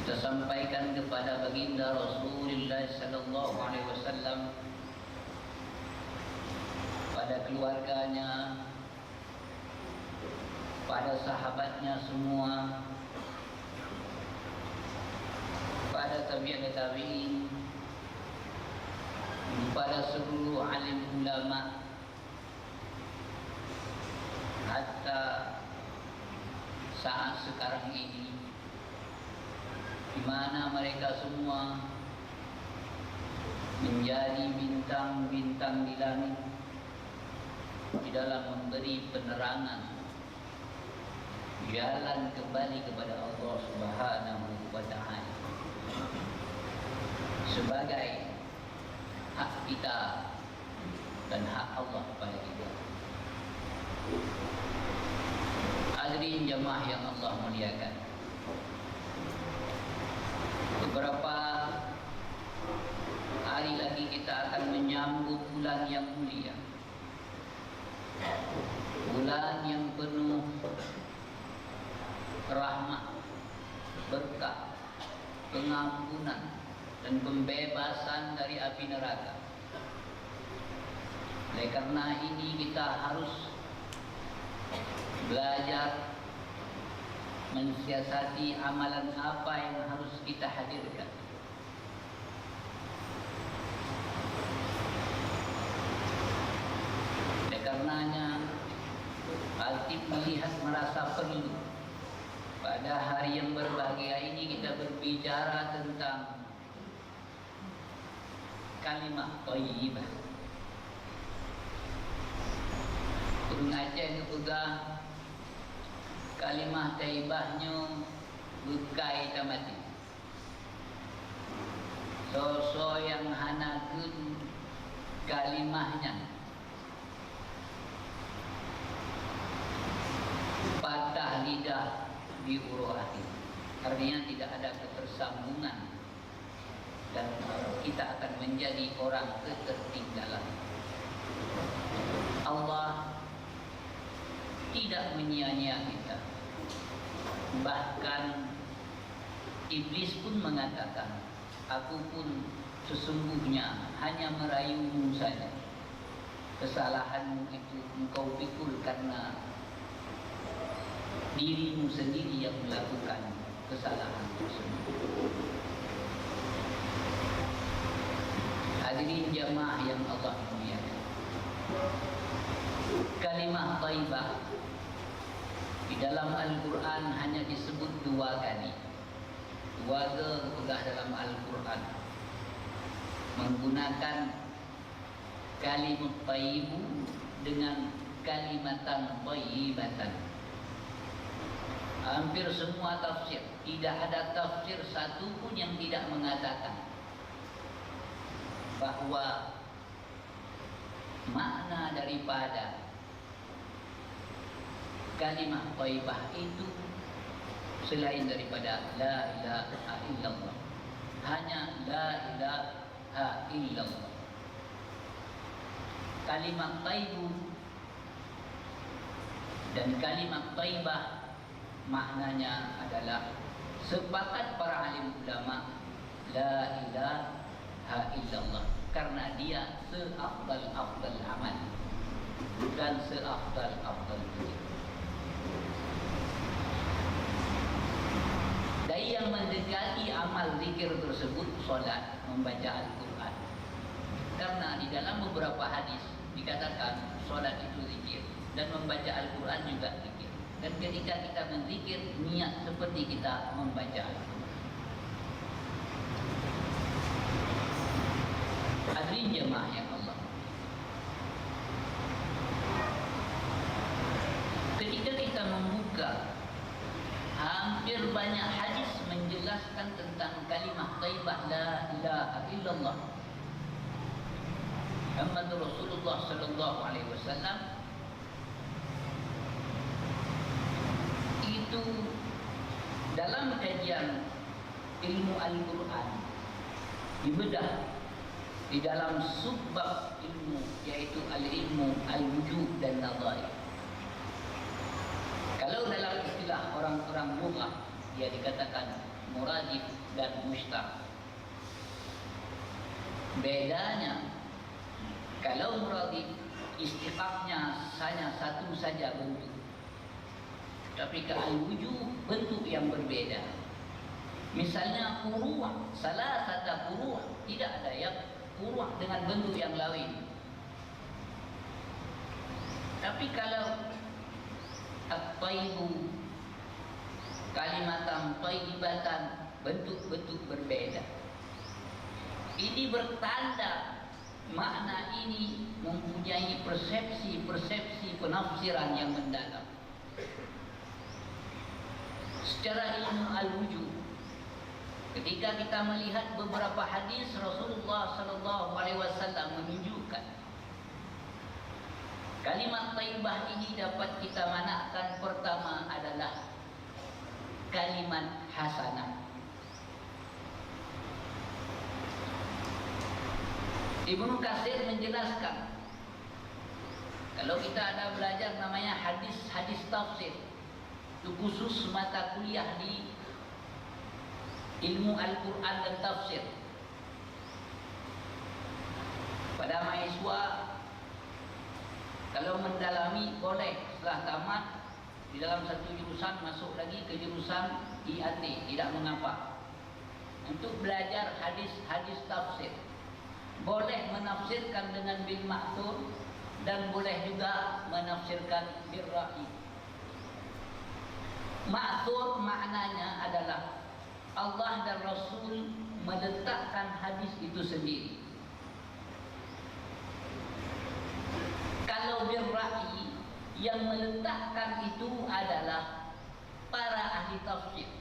kita sampaikan kepada baginda Rasulullah sallallahu alaihi wasallam, pada keluarganya, pada sahabatnya semua, pada tabi'in, pada seluruh alim ulama, hatta saat sekarang ini, di mana mereka semua menjadi bintang-bintang di langit di dalam memberi penerangan jalan kembali kepada Allah Subhanahu wa Ta'ala sebagai hak kita dan hak Allah kepada kita. Hadirin jemaah yang Allah muliakan, beberapa hari lagi kita akan menyambut bulan yang mulia, bulan yang penuh rahmat, berkah, pengampunan dan pembebasan dari api neraka. Oleh karena ini kita harus belajar mensiasati amalan apa yang harus kita hadirkan. Oleh karenanya Al-Tib melihat merasa perlu pada hari yang berbahagia ini kita berbicara tentang kalimah thayyibah. Urang Aceh ni pegang kalimah thayyibahnya bekai tamati. So yang hanakeun kalimahnya patah lidah di uruhati, artinya tidak ada ketersambungan dan kita akan menjadi orang ketertinggalan. Allah tidak menyia-nyia kita. Bahkan iblis pun mengatakan, aku pun sesungguhnya hanya merayumu saja. Kesalahanmu itu engkau pikul karena dirimu sendiri yang melakukan kesalahan tersebut. Hadirin jamaah yang Allah muliakan, kalimah thayyibah di dalam Al-Quran hanya disebut 2 kali. 2 kali dalam Al-Quran menggunakan kalimat thayyibu dengan kalimatan thayyibatan. Hampir semua tafsir, tidak ada tafsir satu pun yang tidak mengatakan bahwa makna daripada kalimah thayyibah itu selain daripada la ilaha illallah, hanya la ilaha illallah. Kalimat thayyibu dan kalimat thayyibah maknanya adalah sepakat para alim ulama la ilaha illallah, karena dia seafdal amal, bukan seafdal zikir. Dan yang mendekati amal zikir tersebut solat, membaca Al-Quran. Karena di dalam beberapa hadis dikatakan solat itu zikir dan membaca Al-Quran juga zikir. Dan ketika kita menzikir, niat seperti kita membaca Al-Quran. Hadirin jemaah yang Allah, ketika kita membuka hampir banyak hadis menjelaskan tentang kalimah thayyibah la ilaha illallah, Muhammad Rasulullah sallallahu alaihi wasallam itu dalam kajian ilmu Al-Quran dibedah di dalam subbab ilmu, yaitu al-ilmu al-wujud dan nadhair. Kalau dalam istilah orang-orang lughah dia dikatakan muradif dan mushtaq. Bedanya, kalau muradif istiqaqnya hanya satu saja bentuk, tapi ke al-wujuh bentuk yang berbeda. Misalnya furu'a, salah satu furu'a, tidak ada yang furu'a dengan bentuk yang lain. Tapi kalau at-thayyibu, kalimatan thayyibatan, bentuk-bentuk berbeda. Ini bertanda makna ini mempunyai persepsi penafsiran yang mendalam. Secara ilmu al-wujud, ketika kita melihat beberapa hadis Rasulullah SAW menunjukkan kalimat thayyibah ini dapat kita maknakan pertama adalah kalimat hasanah. Ibnu Katsir menjelaskan, kalau kita ada belajar namanya hadis tafsir, itu khusus mata kuliah di ilmu Al-Quran dan tafsir. Pada mahasiswa kalau mendalami boleh, setelah tamat di dalam satu jurusan masuk lagi ke jurusan IAT, tidak mengapa. Untuk belajar hadis tafsir, boleh menafsirkan dengan bil ma'thur dan boleh juga menafsirkan bil ra'i. Ma'thur maknanya adalah Allah dan Rasul meletakkan hadis itu sendiri. Kalau bil ra'i, yang meletakkan itu adalah para ahli tafsir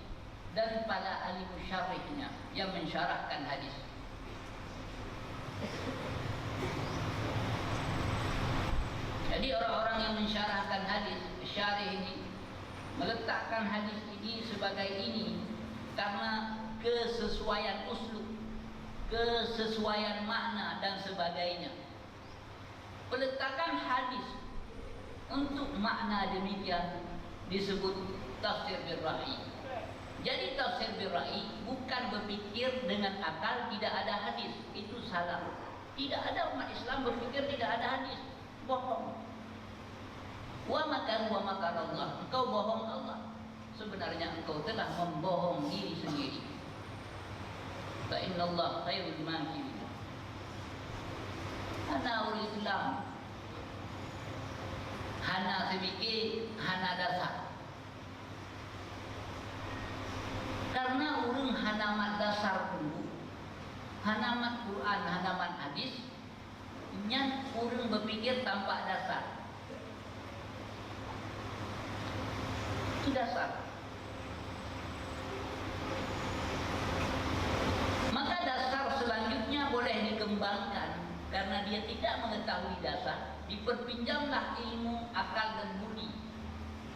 dan para ahli musyarrihnya yang mensyarahkan hadis. Jadi orang-orang yang mensyarahkan hadis, syarih ini meletakkan hadis ini sebagai ini karena kesesuaian uslub, kesesuaian makna dan sebagainya. Peletakan hadis untuk makna demikian disebut tafsir bil ra'i. Jadi tafsir bil ra'i bukan berpikir dengan akal tidak ada hadis, itu salah. Tidak ada umat Islam berpikir tidak ada hadis, bohong. Wa makar Allah, engkau bohong Allah. Sebenarnya engkau telah membohong diri sendiri. Fa innallaha khairul makirin. Ana Islam, hana sedikit, hana dasar. Karena urung hanamat dasar dulu, hanamat Quran, hanamat hadis, nyan urung berpikir tanpa dasar. Itu dasar. Maka dasar selanjutnya boleh dikembangkan. Karena dia tidak mengetahui dasar, diperpinjamlah ilmu akal dan budi,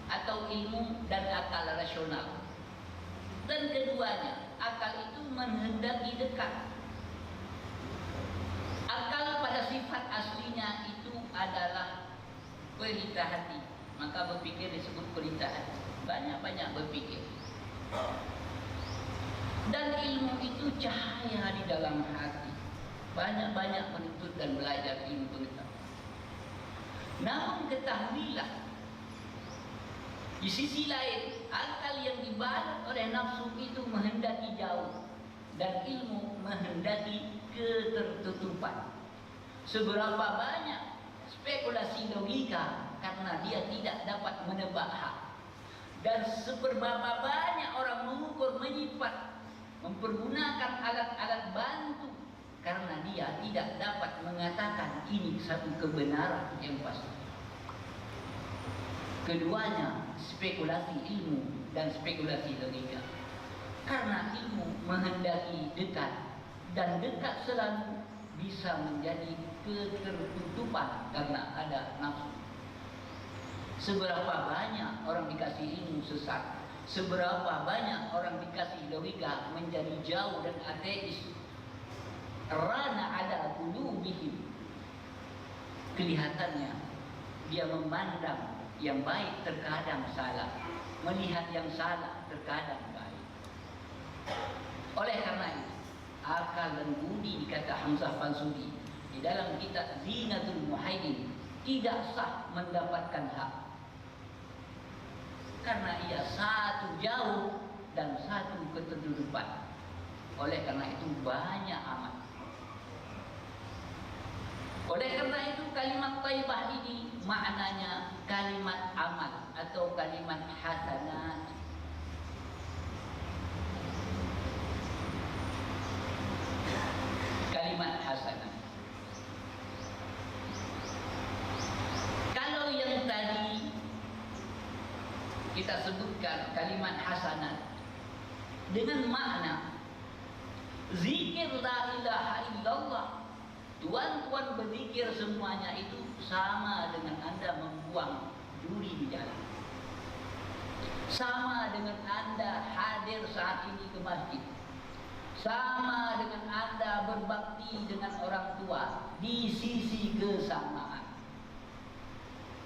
atau ilmu dan akal rasional. Dan keduanya, akal itu menghendaki dekat. Akal pada sifat aslinya itu adalah pelita hati. Maka berpikir disebut pelita hati. Banyak-banyak berpikir. Dan ilmu itu cahaya di dalam hati. Banyak-banyak menuntut dan belajar ilmu pengetahuan. Namun ketahuilah, di sisi lain, akal yang dibalut oleh nafsu itu menghendaki jauh, dan ilmu menghendaki ketertutupan. Seberapa banyak spekulasi logika karena dia tidak dapat menebak hak, dan seberapa banyak orang mengukur, menyipat, mempergunakan alat-alat bantu karena dia tidak dapat mengatakan ini satu kebenaran yang pasti. Keduanya spekulasi ilmu dan spekulasi logika. Karena ilmu menghendaki dekat, dan dekat selalu bisa menjadi ketertutupan karena ada nafsu. Seberapa banyak orang dikasih ilmu sesat, seberapa banyak orang dikasih logika menjadi jauh dan ateis. Rana ada qulubihim, kelihatannya dia memandang yang baik terkadang salah, melihat yang salah terkadang baik. Oleh karena itu, akal dan budi, dikata Hamzah Fansudi di dalam kitab Zinatul Muhaidin, tidak sah mendapatkan hak, karena ia satu jauh dan satu keterdudukan. Oleh karena itu banyak amat. Oleh karena itu kalimat thayyibah ini maknanya kalimat amal atau kalimat hasanah. Kalimat hasanah. Kalau yang tadi kita sebutkan kalimat hasanah dengan makna zikir la ilaha illallah, tuan-tuan berzikir semuanya itu sama dengan Anda membuang duri di jalan, sama dengan Anda hadir saat ini ke masjid, sama dengan Anda berbakti dengan orang tua di sisi kesamaan.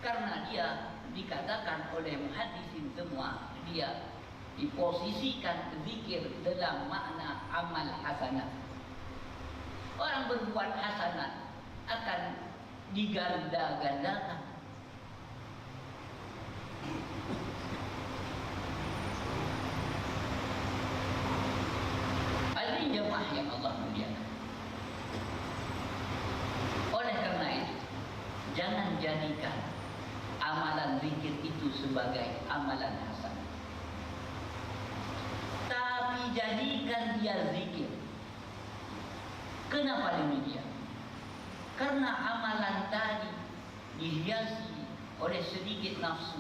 Karena dia dikatakan oleh muhaddisin semua, dia diposisikan zikir dalam makna amal hasanah. Orang berbuat hasanah akan diganda-gandakan. Hadirin jemaah yang Allah muliakan. Oleh karena itu, jangan jadikan amalan zikir itu sebagai amalan hasanah, tapi jadikan dia zikir. Kenapa demikian? Karena amalan tadi dihiasi oleh sedikit nafsu,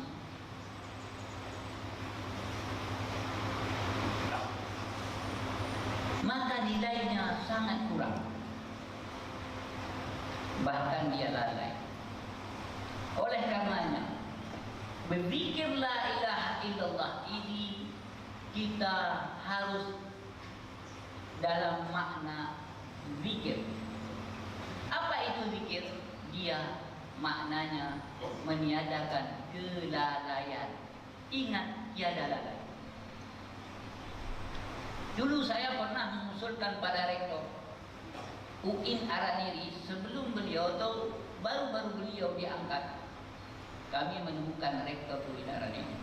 maka nilainya sangat kurang, bahkan dia lalai. Oleh karenanya, berzikir la ilaha illallah ini kita harus dalam makna zikir. Apa itu zikir? Dia maknanya meniadakan kelalaian. Ingat, tiada lalai. Dulu saya pernah mengusulkan pada rektor UIN Araniri, sebelum beliau atau baru-baru beliau diangkat, kami menemukan rektor UIN Araniri.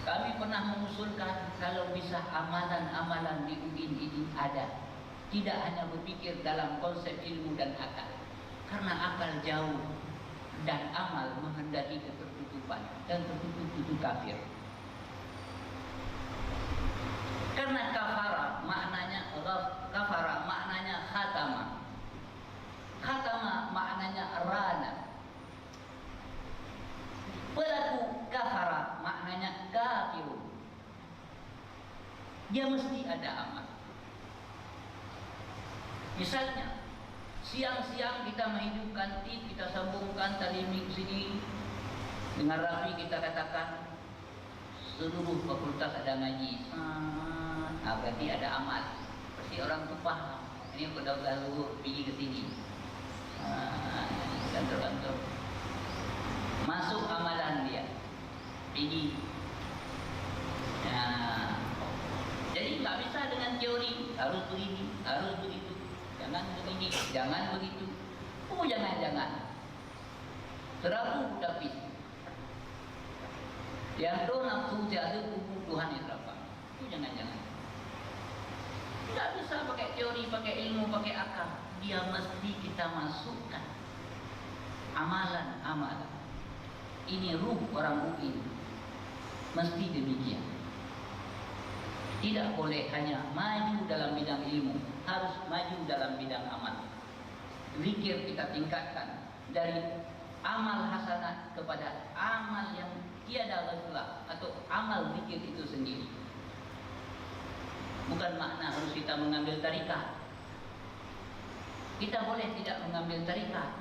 Kami pernah mengusulkan kalau bisa amalan-amalan di UIN ini ada, tidak hanya berpikir dalam konsep ilmu dan akal, karena akal jauh dan amal menghendaki ketertutupan dan tertutup itu kafir. Karena kafara maknanya khatama, khatama maknanya rana, pelaku kafara maknanya kafir. Dia mesti ada amal. Misalnya siang-siang kita menghidupkan tip, kita sambungkan tali mik sini dengan rapi, kita katakan seluruh fakultas ada ngaji. Berarti ada amal. Pasti orang tu paham. Ini pendahulu luhur pergi ke sini. Kantor-kantor. Masuk amalan dia. Pergi. Jadi tak bisa dengan teori. Harus begini, harus begitu. Jangan begini, jangan begitu. Oh, jangan-jangan. Serabu tapis. Yang tu nafsu jatuh kubur Tuhan yang terapa. Itu jangan-jangan. Tidak bisa pakai teori, pakai ilmu, pakai akal. Dia mesti kita masukkan amalan-amalan. Ini ruh orang UIN. Mesti demikian. Tidak boleh hanya maju dalam bidang ilmu, harus maju dalam bidang amal. Zikir kita tingkatkan dari amal hasanat kepada amal yang tiada ghaflah atau amal zikir itu sendiri. Bukan makna harus kita mengambil tarikat. Kita boleh tidak mengambil tarikat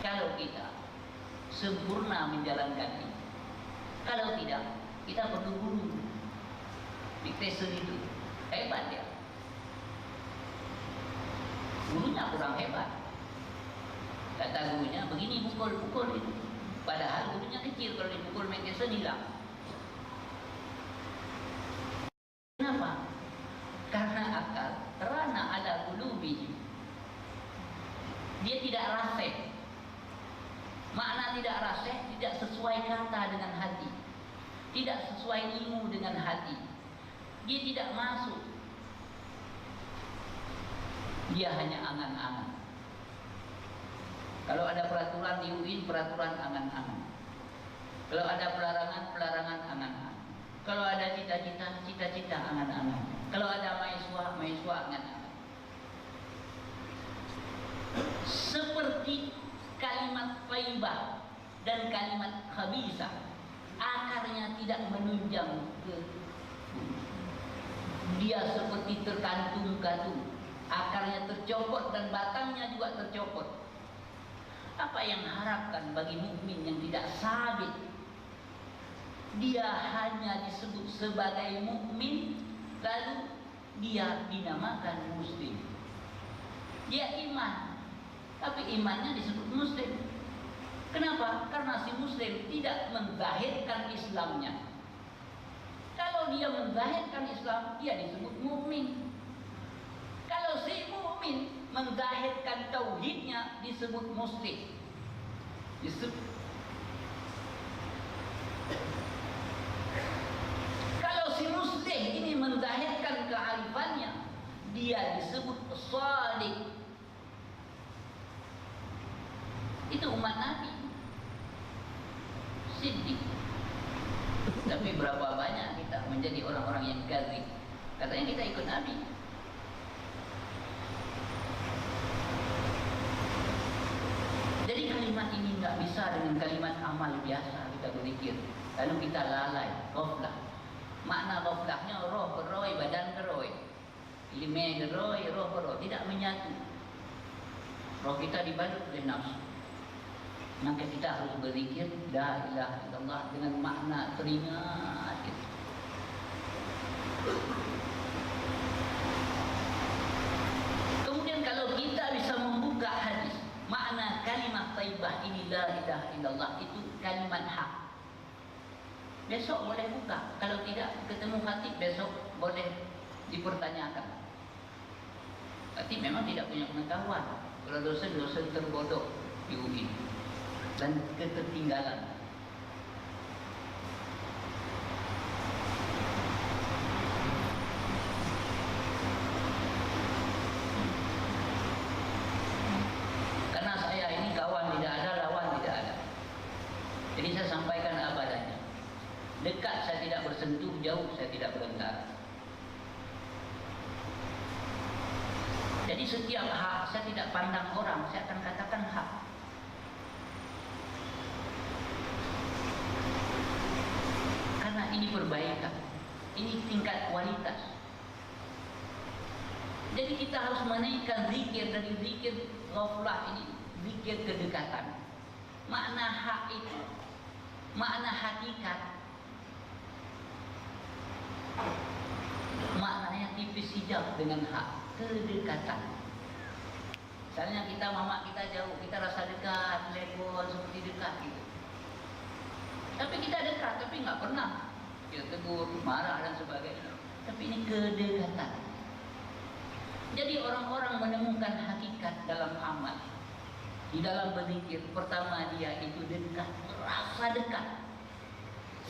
kalau kita sempurna menjalankan ini. Kalau tidak, kita perlu guru. Dictation itu hebat dia. Gurunya kurang hebat. Kata gurunya begini, pukul itu. Padahal gurunya kecil, kalau dipukul Dictation hilang. Kenapa? Karena akal rana ala qulubihim. Dia tidak rasih. Makna tidak rasih, tidak sesuai kata dengan hati, tidak sesuai ilmu dengan hati. Dia tidak masuk. Dia hanya angan-angan. Kalau ada peraturan di UIN, peraturan angan-angan. Kalau ada pelarangan, pelarangan angan-angan. Kalau ada cita-cita, cita-cita angan-angan. Kalau ada mahasiswa, mahasiswa angan-angan. Seperti kalimat thayyibah dan kalimat khabisah, akarnya tidak menunjang ke dia, seperti terkantung-kantung. Akarnya tercopot dan batangnya juga tercopot. Apa yang harapkan bagi mukmin yang tidak sabit? Dia hanya disebut sebagai mukmin, lalu dia dinamakan muslim. Dia iman, tapi imannya disebut muslim. Kenapa? Karena si muslim tidak menzahirkan Islamnya. Kalau dia menzahirkan Islam, dia disebut mukmin. Kalau si mukmin menzahirkan tauhidnya, disebut muslim. Kalau si muslim ini menzahirkan kearifannya, dia disebut shadiq. Itu umat Nabi, siddiq. Tapi berapa banyak kita menjadi orang-orang yang kadzib? Katanya kita ikut Nabi. Jadi kalimat ini nggak bisa dengan kalimat amal biasa kita berzikir. Lalu kita lalai, ghaflah. Makna ghaflahnya roh beroi, badan beroi, ilmu beroi, roh beroi, tidak menyatu. Roh kita dibalut oleh nafsu. Maka kita harus berzikir la ilaha illallah dengan makna teringat gitu. Kemudian kalau kita bisa membuka hadis, makna kalimat thayyibah ini la ilaha illallah itu kalimat hak. Besok boleh buka. Kalau tidak ketemu hati, besok boleh dipertanyakan. Hati memang tidak punya pengetahuan. Kalau dosen-dosen terbodoh di UI dan ketertinggalan. Karena saya ini kawan tidak ada, lawan tidak ada. Jadi saya sampaikan apa adanya. Dekat saya tidak bersentuh, jauh saya tidak berenggar. Jadi setiap hak saya tidak pandang orang, saya akan katakan hak. Karena ini perbaikan, ini tingkat kualitas. Jadi kita harus menaikkan zikir dari zikir ghaflah ini, zikir kedekatan. Makna hak itu, makna hakikat, maknanya tipis hijab dengan hak, kedekatan. Misalnya kita mama kita jauh, kita rasa dekat, telepon seperti dekat gitu. Tapi kita dekat, tapi nggak pernah kita tegur, marah dan sebagainya. Tapi ini kedekatan. Jadi orang-orang menemukan hakikat dalam amal, di dalam berzikir. Pertama dia itu dekat, merasa dekat,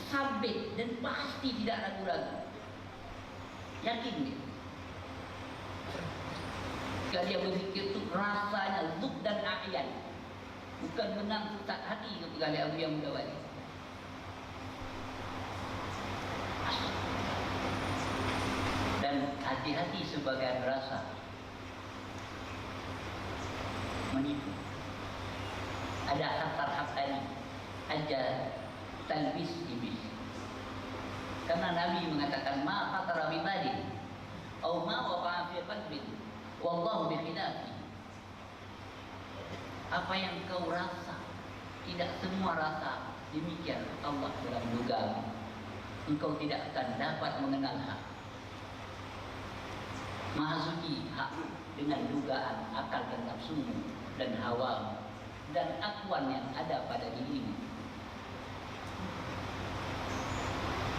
sabit dan pasti tidak ragu-ragu. Yakin dia. Kalau dia berzikir itu rasanya zuk dan a'yan, bukan menang putat hati kepada Abu yang muda wali. Dan hati-hati sebagian rasa menipu. Ada harta tadi aja talbis iblis. Karena Nabi mengatakan ma khatara bi balin atau ma waqa'a fi qalbin wallahu bi khilafi. Apa yang kau rasa, tidak semua rasa demikian Allah dalam dugaan. Engkau tidak akan dapat mengenal hak. Maha suci hak dengan dugaan, akal dan nafsumu dan hawa dan akwan yang ada pada dirimu.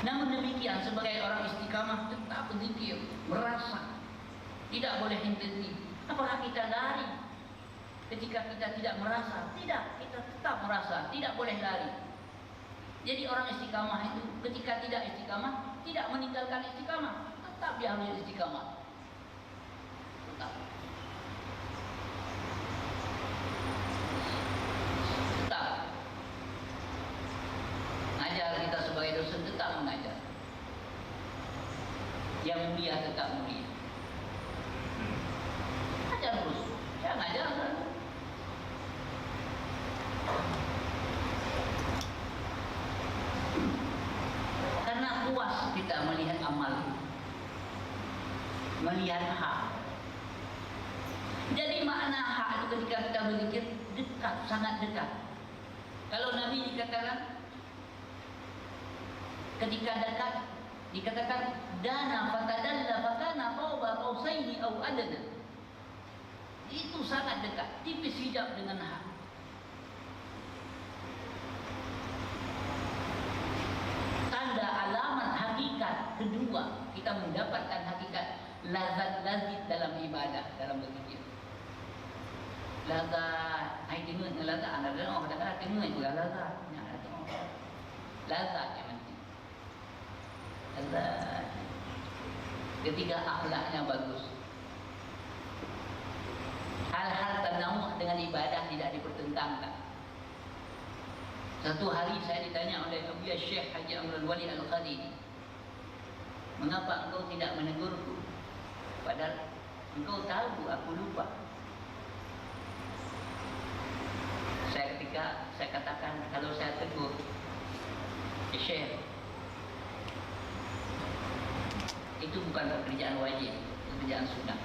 Namun demikian, sebagai orang istiqamah istiqamah, tetap berzikir, merasa. Tidak boleh intensif. Apakah kita lari ketika kita tidak merasa? Tidak, kita tetap merasa, tidak boleh lari. Jadi orang istiqamah itu ketika tidak istiqamah, tidak meninggalkan istiqamah, tetap dia harus istiqamah. Tetap. Tetap. Mengajar kita sebagai dosen tetap mengajar. Yang mulia tetap mulia. Ajar terus, ya ngajar selalu. Karena puas kita melihat amal, melihat hak. Jadi makna hak itu ketika kita berzikir dekat, sangat dekat. Kalau Nabi dikatakan ketika dekat dikatakan dana fatadalla fakana qaba qausaini au adna. Itu sangat dekat, tipis hijab dengan hak. Tanda alamat hakikat kedua, kita mendapatkan hakikat lazat-lazit dalam ibadah, dalam berzikir. Lazat, hai tengok dengan lazat, anda tengok kadang-kadang tengok itu lazat. Anda tengok. Lazat yang penting. Lazat. Ketika akhlaknya bagus. Hal-hal tanawuh dengan ibadah tidak dipertentangkan. Satu hari saya ditanya oleh Abu Syekh Haji Amrul Wali Al-Khadiri, mengapa engkau tidak menegurku? Padahal engkau tahu aku lupa. Ketika saya katakan, kalau saya tegur, Syekh, itu bukan pekerjaan wajib, pekerjaan sunnah.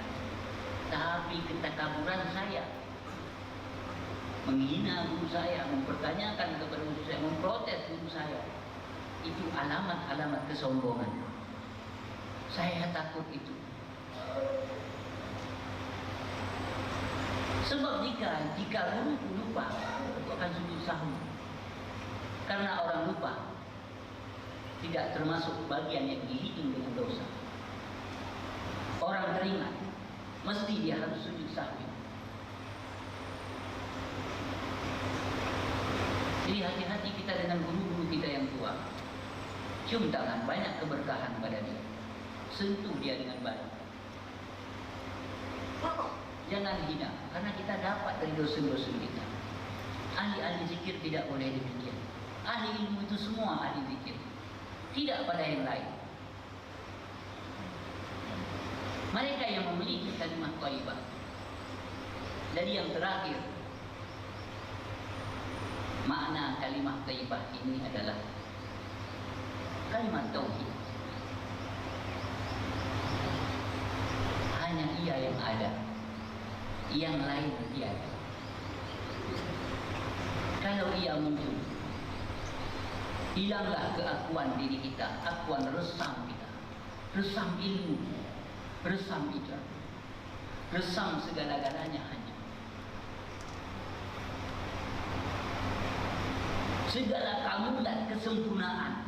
Tapi ketakaburan saya, menghina guru saya, mempertanyakan kepada guru saya, memprotes guru saya, itu alamat-alamat kesombongan. Saya takut itu. Sebab jika guru lupa, itu akan sujud sahwi. Karena orang lupa tidak termasuk bagian yang dihitung dengan dosa. Orang teringat, mesti dia harus sujud sahwi. Jadi hati-hati kita dengan guru-guru kita yang tua. Cium tangan, banyak keberkahan pada dia. Sentuh dia dengan baik. Jangan hina, karena kita dapat dari dosen-dosen kita. Ahli-ahli zikir tidak boleh demikian. Ahli ilmu itu semua ahli zikir, tidak pada yang lain. Mereka yang memiliki kalimat thayyibah. Jadi yang terakhir, makna kalimat thayyibah ini adalah kalimat tauhid. Hanya ia yang ada, yang lain tiada. Kalau ia muncul, hilanglah keakuan diri kita, akuan resam kita, resam ilmu, resam ijab, resam segala-galanya hanya. Segala kamulan kesempurnaan,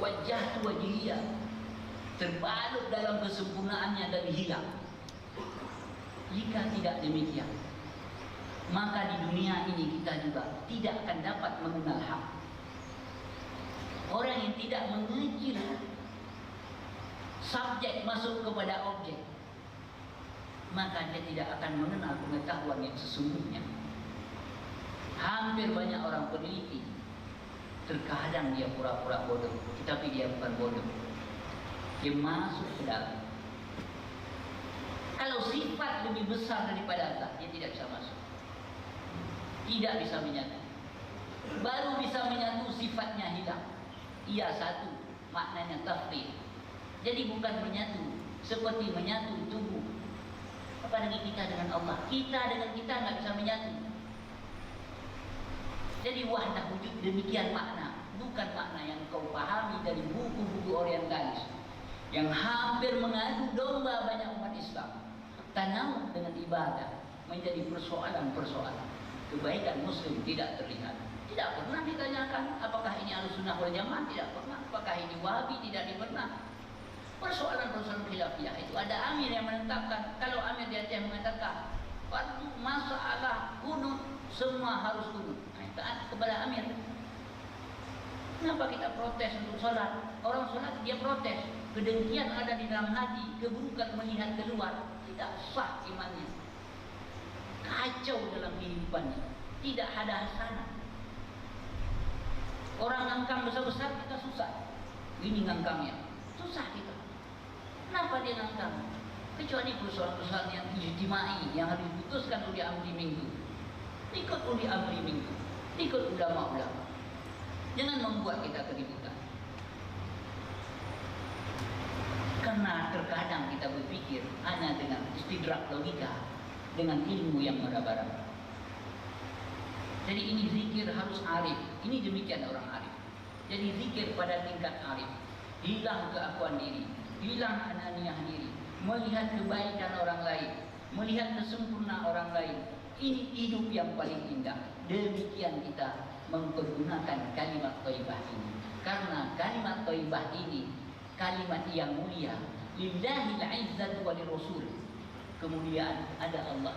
wajah wajihiyah terbalut dalam kesempurnaannya dan hilang. Jika tidak demikian, maka di dunia ini kita juga tidak akan dapat mengenal hak. Orang yang tidak mengecil subjek masuk kepada objek, maka dia tidak akan mengenal pengetahuan yang sesungguhnya. Hampir banyak orang peneliti, terkadang dia pura-pura bodoh, tetapi dia bukan bodoh. Dia masuk ke dalam. Kalau sifat lebih besar daripada Allah, dia tidak bisa masuk. Tidak bisa menyatu. Baru bisa menyatu sifatnya hilang. Ia satu, maknanya tafrid. Jadi bukan menyatu seperti menyatu tubuh. Apalagi kita dengan Allah. Kita dengan kita nggak bisa menyatu. Jadi wahdah wujud demikian makna. Bukan makna yang kau pahami dari buku-buku orientalis yang hampir mengadu domba banyak umat Islam. Tanam dengan ibadah menjadi persoalan-persoalan. Kebaikan muslim tidak terlihat. Tidak pernah ditanyakan apakah ini Ahlussunnah wal Jamaah, tidak pernah. Apakah ini Wahabi, tidak pernah. persoalan-persoalan khilafiyah itu ada amir yang menetapkan. Kalau amir di Aceh mengatakan waktu masalah kunut semua harus kunut, taat kepada amir. Kenapa kita protes untuk sholat? Orang sholat dia protes, kedengkian ada di dalam hati, keburukan melihat keluar, tidak sah imannya, kacau dalam kehidupannya, tidak ada hasanah. Orang ngangkang besar-besar kita susah, ini ngangkangnya susah kita. Kenapa dia ngangkang? Kecuali persoalan-persoalan yang ijtimai, yang harus diputuskan oleh amri minggu, ikut oleh amri minggu, ikut ulama-ulama. Jangan membuat kita keributan. Karena terkadang kita berpikir hanya dengan istidrak logika, dengan ilmu yang meraba-raba. Jadi ini zikir harus arif. Ini demikian orang arif. Jadi zikir pada tingkat arif. Hilang keakuan diri, hilang ananiah diri, melihat kebaikan orang lain, melihat kesempurnaan orang lain. Ini hidup yang paling indah. Demikian kita mempergunakan kalimat thayyibah ini. Karena kalimat thayyibah ini kalimat yang mulia. Lillahil izzatu wa lirrasul. Kemuliaan ada Allah.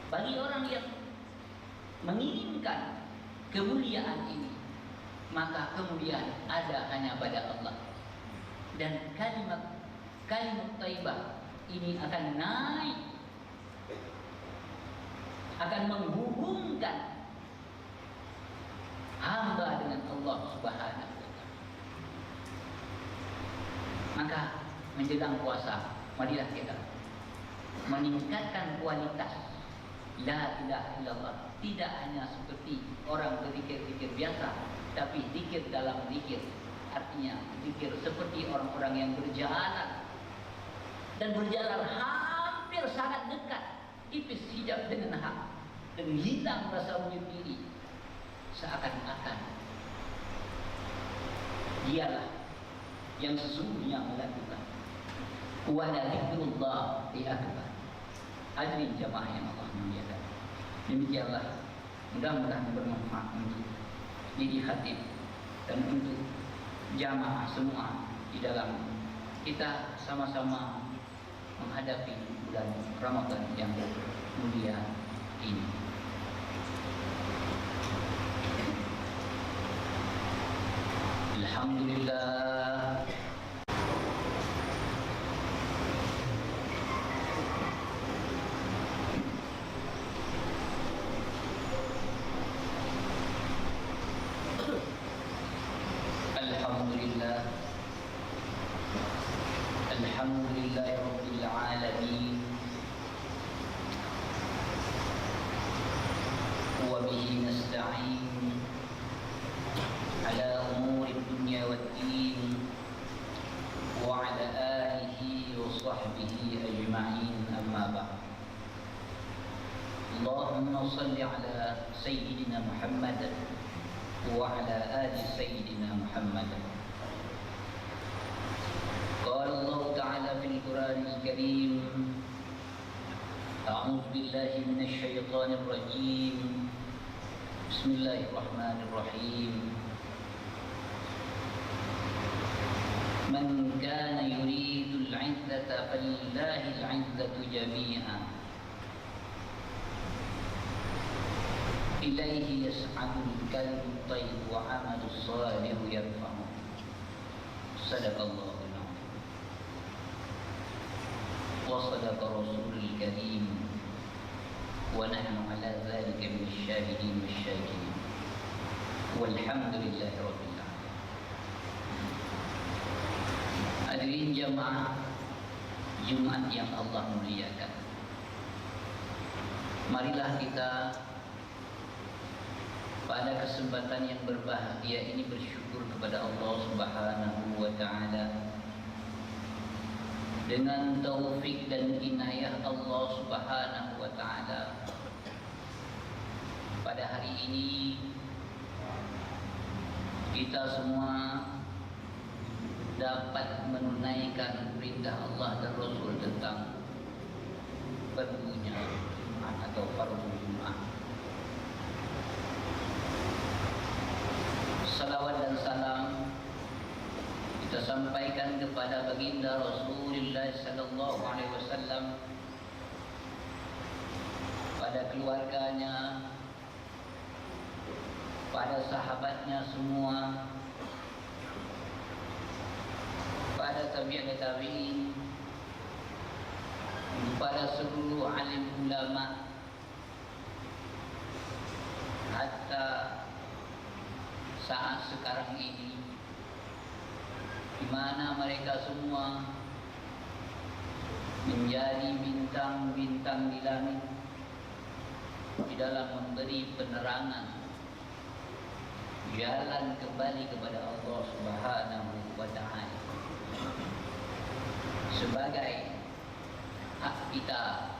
Bagi orang yang menginginkan kemuliaan ini, maka kemuliaan ada hanya pada Allah. Dan kalimat thayyibah ini akan naik, akan menghubungkan hamba dengan Allah Subhanahu wa Ta'ala. Maka menjelang puasa, marilah kita meningkatkan kualitas la ilaha illallah. Tidak hanya seperti orang berzikir-zikir biasa, tapi zikir dalam zikir. Artinya zikir seperti orang-orang yang berjalan, dan berjalan hampir sangat dekat, tipis hijab dengan hak, dan hilang rasa wujud diri, seakan-akan dialah yang sesungguhnya melakukan. Wa la dzikrullah akbar. Hadirin jamaah yang Allah muliakan, demikianlah, mudah-mudahan bermanfaat untuk diri khatib dan untuk jamaah semua di dalam kita sama-sama menghadapi bulan Ramadan yang mulia ini. Alhamdulillah. Alhamdulillah. Alhamdulillah Rabbil Alamin. Wa bihi nasta'in ala umuri dunya waddin, wa ala alihi wa sahbihi ajma'in, amma ba'd. Allahumma salli ala Sayyidina Muhammad wa ala ali Sayyidina Muhammad. Qala Allah Ta'ala fil Qur'anil Karim, a'udzu billahi minasy syaithanir rajim. Bismillahirrahmanirrahim. Man kana yuridul 'izzata falillahi al-'izzatu jami'an. Ilaihi yas'adul kalimu thayyib wa 'amalus salihu yarfa'u. Sadaqallahu al-'azim. Wa sadaqa rasulul karim. Wa nahnu 'ala dzalika minasy syahidin wasyakirin. Walhamdulillahi rabbil alamin. Hadirin jamaah Jumat yang Allah muliakan, marilah kita pada kesempatan yang berbahagia ini bersyukur kepada Allah Subhanahu wa Ta'ala. Dengan taufik dan inayah Allah Subhanahu wa Ta'ala, pada hari ini kita semua dapat menunaikan perintah Allah dan Rasul tentang fardunya atau fardhu Jumat. Salawat dan salam kita sampaikan kepada baginda Rasulullah sallallahu alaihi wasallam, pada keluarganya, pada sahabatnya semua, pada tabi'in, pada seluruh alim ulama, hatta saat sekarang ini, di mana mereka semua menjadi bintang-bintang di langit di dalam memberi penerangan jalan kembali kepada Allah Subhanahu wa Ta'ala sebagai hak kita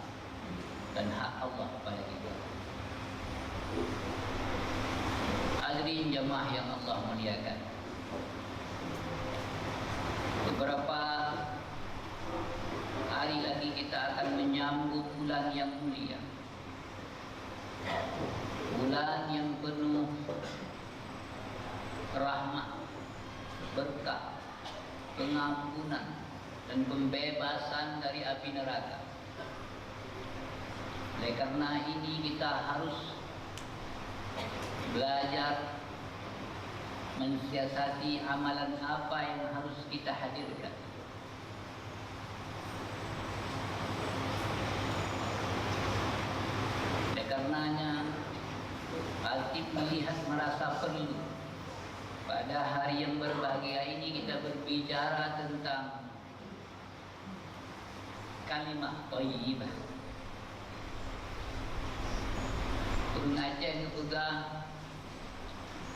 dan hak Allah pada kita. Hadirin jemaah yang Allah muliakan, beberapa hari lagi kita akan menyambut bulan yang mulia, bulan yang penuh rahmat, berkah, pengampunan dan pembebasan dari api neraka. Oleh karena ini kita harus belajar mensiasati amalan apa yang harus kita hadirkan. Oleh karenanya Al-Tib melihat merasa perlu pada hari yang berbahagia ini kita berbicara tentang kalimah thayyibah. Pengajian juga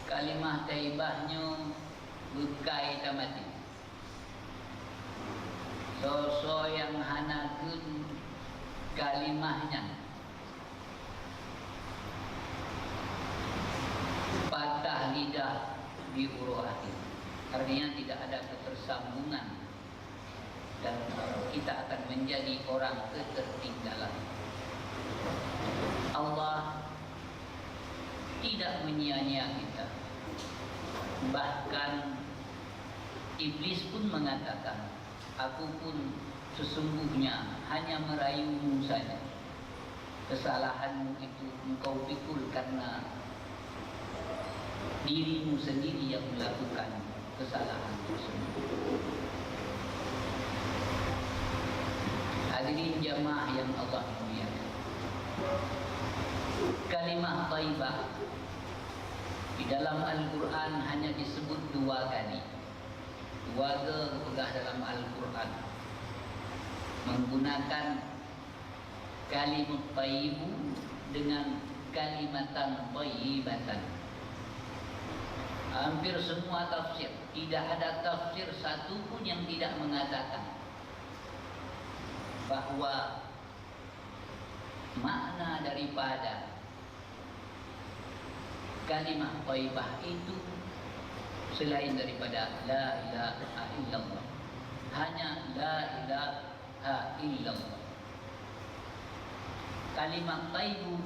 kalimah thayyibahnya bekai tamati. So yang hanakeun kalimahnya patah lidah di huruf akhir. Artinya tidak ada ketersambungan dan kita akan menjadi orang ketertinggalan. Allah tidak menyia-nyia kita. Bahkan iblis pun mengatakan, aku pun sesungguhnya hanya merayumu saja. Kesalahanmu itu engkau pikul karena dirimu sendiri yang melakukan kesalahan tersebut. Hadirin jamaah yang Allah muliakan, kalimah thayyibah di dalam Al-Quran hanya disebut 2 kali. 2 kali dalam Al-Quran menggunakan kalimat thayyibu dengan kalimatan thayyibatan. Hampir semua tafsir, tidak ada tafsir satu pun yang tidak mengatakan bahwa makna daripada kalimah thayyibah itu selain daripada la ilaha illallah, hanya la ilaha illallah. Kalimat thayyibu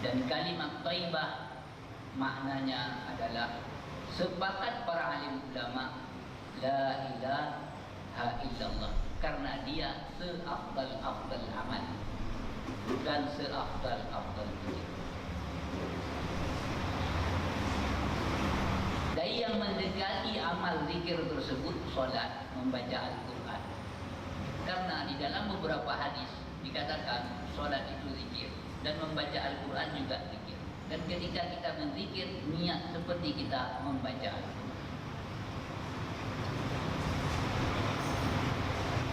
dan kalimat thayyibah maknanya adalah sepakat para alim ulama la ilaha illallah, karena dia seafdal amal dan seafdal zikir. Dari yang mendekati amal zikir tersebut solat, membaca Al-Quran. Karena di dalam beberapa hadis dikatakan solat itu zikir dan membaca Al-Quran juga zikir. Dan ketika kita berzikir, niat seperti kita membaca Al-Quran.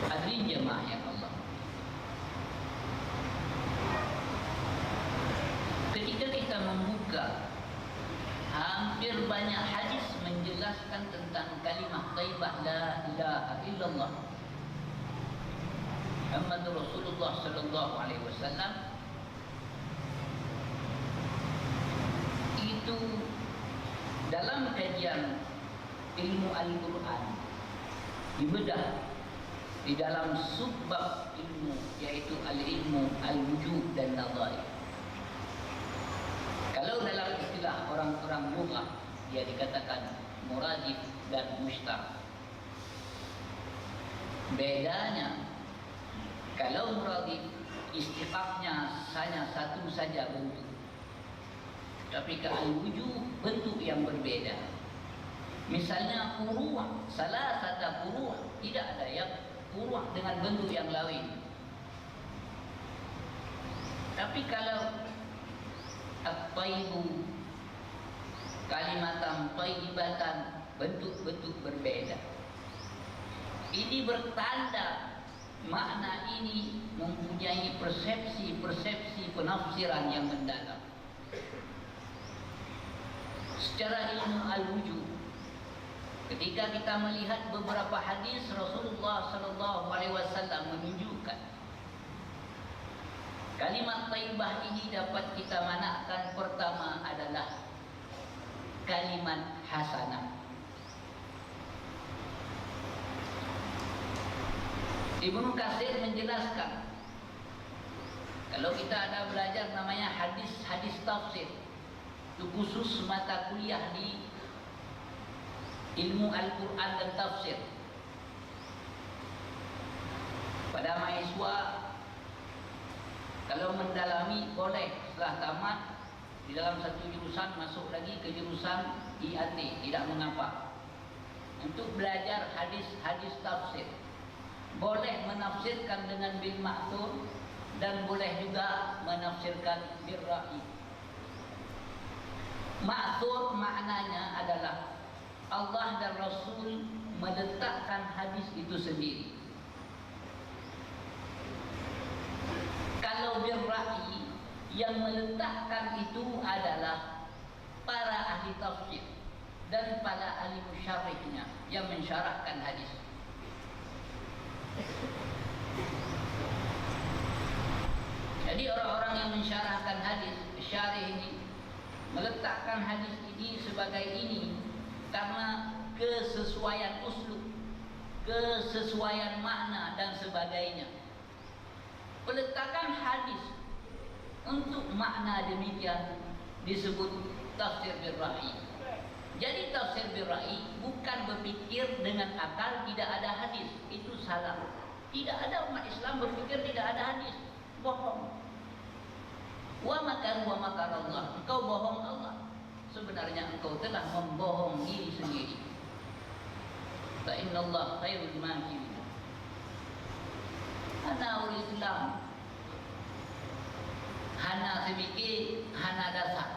Hadirin jemaah yang Allah, ketika kita membuka, hampir banyak hadis menjelaskan tentang kalimah thayyibah la ilaha illallah Muhammad Rasulullah sallallahu alaihi wasallam. Itu dalam kajian ilmu Al-Quran dibedah di dalam subbab ilmu, yaitu al-ilmu al-wujud dan nadhair. Kalau dalam istilah orang-orang lughah, dia dikatakan muradif dan mushtarak. Bedanya, kalau muradif istiqaqnya hanya satu saja bentuk, tapi ke al-wujuh bentuk yang berbeda. Misalnya furu'ah, salah satu furu'ah, tidak ada yang furu'ah dengan bentuk yang lain. Tapi kalau at-tayyibu, kalimatan tayyibatan, bentuk-bentuk berbeda. Ini bertanda makna ini mempunyai persepsi penafsiran yang mendalam. Secara ilmu al-wujud, ketika kita melihat beberapa hadis Rasulullah SAW menunjukkan kalimat thayyibah ini dapat kita maknakan pertama adalah kalimat hasanah. Ibnu Katsir menjelaskan, kalau kita ada belajar namanya hadis tafsir, itu khusus mata kuliah di ilmu Al-Quran dan tafsir. Pada mahasiswa kalau mendalami boleh, setelah tamat di dalam satu jurusan masuk lagi ke jurusan IAT, tidak mengapa. Untuk belajar hadis tafsir, boleh menafsirkan dengan bil ma'thur dan boleh juga menafsirkan bil ra'i. Ma'thur maknanya adalah Allah dan Rasul meletakkan hadis itu sendiri. Kalau bil ra'i, yang meletakkan itu adalah para ahli tafsir dan para ahli musyarihnya yang mensyarahkan hadis. Jadi orang-orang yang mensyarahkan hadis, syarih ini meletakkan hadis ini sebagai ini karena kesesuaian uslub, kesesuaian makna dan sebagainya. Peletakan hadis untuk makna demikian disebut tafsir bil ra'i. Jadi tafsir bil ra'i bukan berpikir dengan akal tidak ada hadis, itu salah. Tidak ada umat Islam berpikir tidak ada hadis, bohong. Wa makar Allah, engkau bohong Allah. Sebenarnya engkau telah membohong diri sendiri. Fa innallaha khairul makirin. Hana ul Islam, hana sedikit, hana dasar.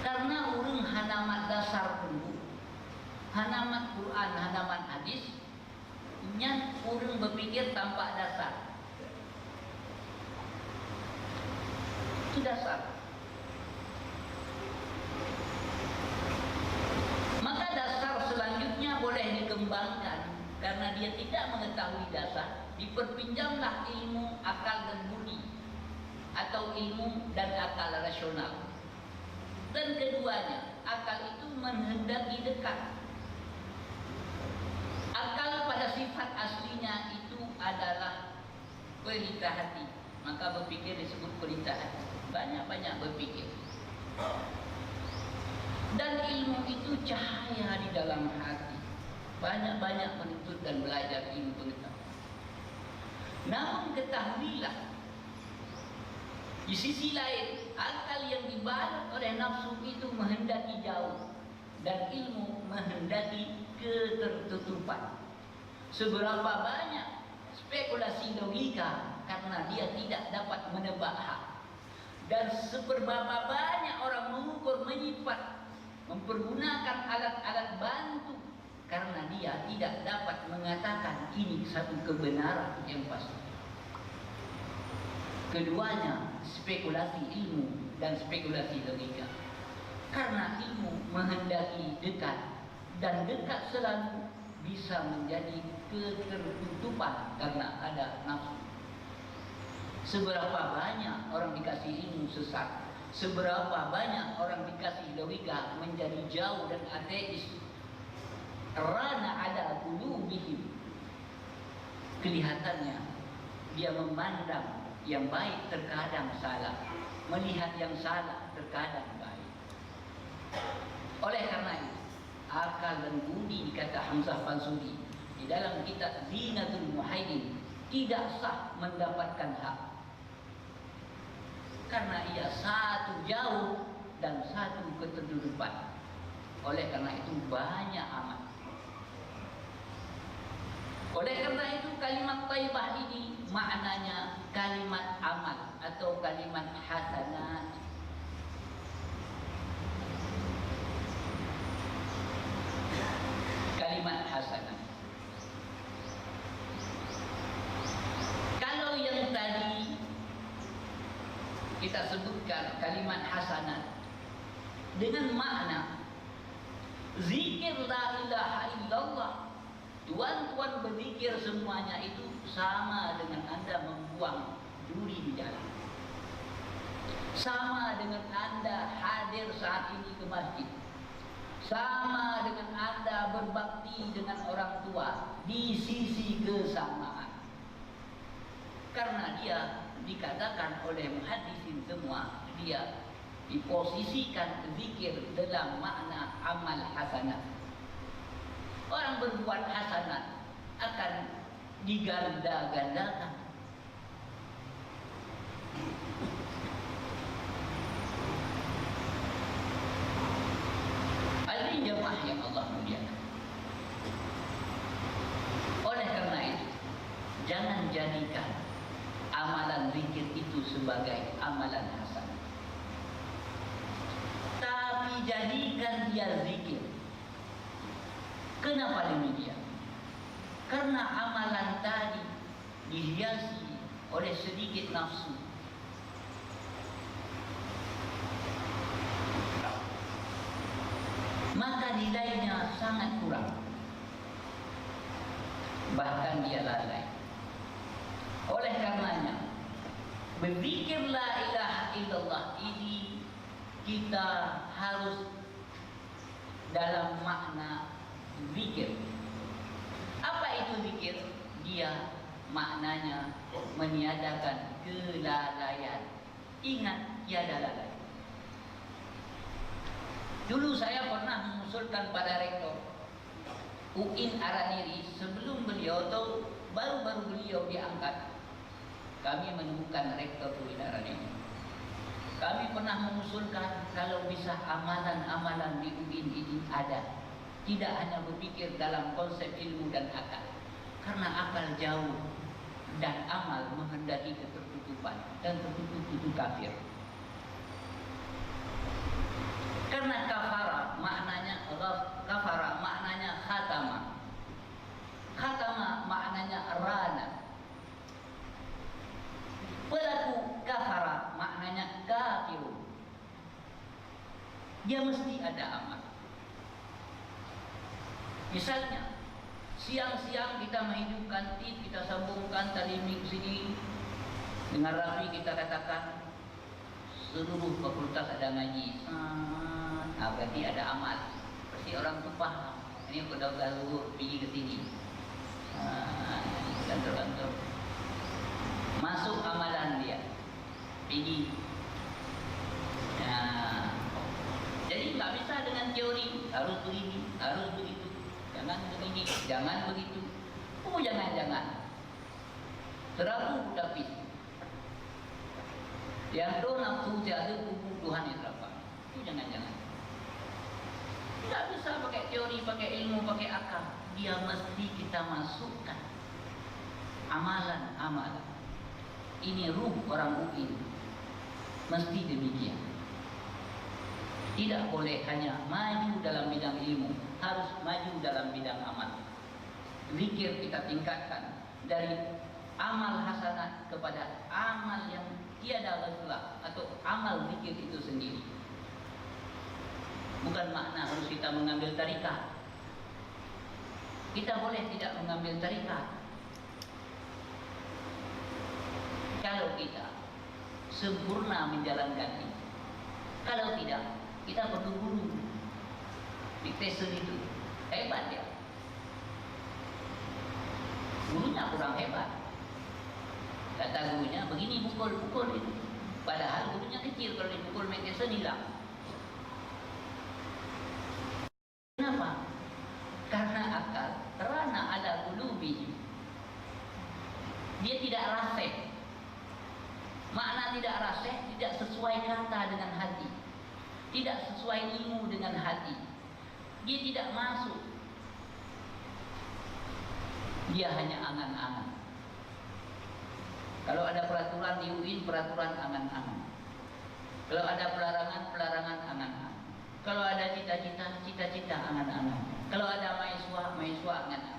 Karena urang hanamat dasar dulu, hanamat Quran, hanamat hadis, nya urang berpikir tanpa dasar. Itu dasar. Maka dasar selanjutnya boleh dikembangkan karena dia tidak mengetahui dasar, diperpinjamlah ilmu akal dan budi atau ilmu dan akal rasional. Dan keduanya, akal itu menghendaki dekat. Akal pada sifat aslinya itu adalah pelita hati, maka berpikir disebut pelita hati. Banyak-banyak berpikir. Dan ilmu itu cahaya di dalam hati. Banyak-banyak menuntut dan belajar ilmu pengetahuan. Namun ketahuilah, di sisi lain, akal yang dibalut oleh nafsu itu menghendaki jauh dan ilmu menghendaki ketertutupan. Seberapa banyak spekulasi logika karena dia tidak dapat menebak hak, dan seberapa banyak orang mengukur, menyipat, mempergunakan alat-alat bantu karena dia tidak dapat mengatakan ini satu kebenaran yang pasti. Keduanya spekulasi ilmu dan spekulasi logika. Karena ilmu menghendaki dekat, dan dekat selalu bisa menjadi ketertutupan karena ada nafsu. Seberapa banyak orang dikasih ilmu sesat, seberapa banyak orang dikasih logika menjadi jauh dan ateis. Rana ada qulubihim, kelihatannya dia memandang yang baik terkadang salah, melihat yang salah terkadang baik. Oleh karena itu, akal dan budi, dikata Hamzah Fansuri di dalam kitab Zinatul Muhaidin, tidak sah mendapatkan hak, karena ia satu jauh dan satu keterdudukan. Oleh karena itu banyak amat. Oleh karena itu kalimat thayyibah ini maknanya kalimat amal atau kalimat hasanat. Kalimat hasanat. Kalau yang tadi kita sebutkan kalimat hasanat dengan makna zikir la ilaha illallah, tuan-tuan berzikir semuanya itu sama dengan Anda membuang duri di jalan, sama dengan Anda hadir saat ini ke masjid, sama dengan Anda berbakti dengan orang tua di sisi kesamaan. Karena dia dikatakan oleh muhaddisin semua, dia diposisikan zikir dalam makna amal hasanah. Orang berbuat hasanat akan diganda-gandakan. Hadirin jemaah yang Allah muliakan. Oleh karena itu, jangan jadikan amalan zikir itu sebagai amalan hasanah, tapi jadikan dia zikir. Kenapa demikian? Karena amalan tadi dihiasi oleh sedikit nafsu, maka nilainya sangat kurang, bahkan dia lalai. Oleh karenanya, berzikir la ilaha illallah ini kita harus dalam makna zikir. Apa itu zikir? Dia maknanya meniadakan kelalaian. Ingat, tiada lalai. Dulu saya pernah mengusulkan pada rektor UIN Araniri, sebelum beliau atau baru-baru beliau diangkat, kami menemukan rektor UIN Araniri. Kami pernah mengusulkan kalau bisa amalan-amalan di UIN ini ada, tidak hanya berpikir dalam konsep ilmu dan akal, karena akal jauh dan amal menghendaki ketertutupan, dan tertutup itu kafir. Karena kafara maknanya khatama. Khatama maknanya rana. Pelaku kafara maknanya kafir. Dia mesti ada amal. Misalnya, siang-siang kita menghidupkan tip, kita sambungkan tali mik sini, dengan rapi kita katakan seluruh fakultas ada ngaji. Berarti ada amal. Pasti orang tu faham. Ini aku dah lalu pergi ke sini. Kantor-kantor. Masuk amalan dia. Pergi. Jadi tak bisa dengan teori. Harus begini, harus begitu. Jangan begini, jangan begitu. Oh jangan-jangan. Terapu tapi yang tu nafsu jatuh kubur Tuhan yang terapa. Itu jangan-jangan. Tidak bisa pakai teori, pakai ilmu, pakai akal. Dia mesti kita masukkan amalan-amalan. Ini ruh orang UIN. Mesti demikian. Tidak boleh hanya maju dalam bidang ilmu, harus maju dalam bidang amal. Zikir kita tingkatkan dari amal hasanat kepada amal yang tiada ghaflah atau amal zikir itu sendiri. Bukan makna harus kita mengambil tarikat. Kita boleh tidak mengambil tarikat kalau kita sempurna menjalankan itu. Kalau tidak, kita perlu guru. Dictation itu hebat ya. Gurunya kurang hebat. Kata gurunya begini, pukul itu. Padahal gurunya kecil, kalau dipukul Dictation hilang. Karena akal terana ala qulubihim. Dia tidak rasih. Makna tidak rasih, tidak sesuai kata dengan hati, tidak sesuai ilmu dengan hati. Dia tidak masuk. Dia hanya angan-angan. Kalau ada peraturan di UIN, peraturan angan-angan. Kalau ada pelarangan, pelarangan angan-angan. Kalau ada cita-cita, cita-cita angan-angan. Kalau ada mahasiswa, mahasiswa angan-angan.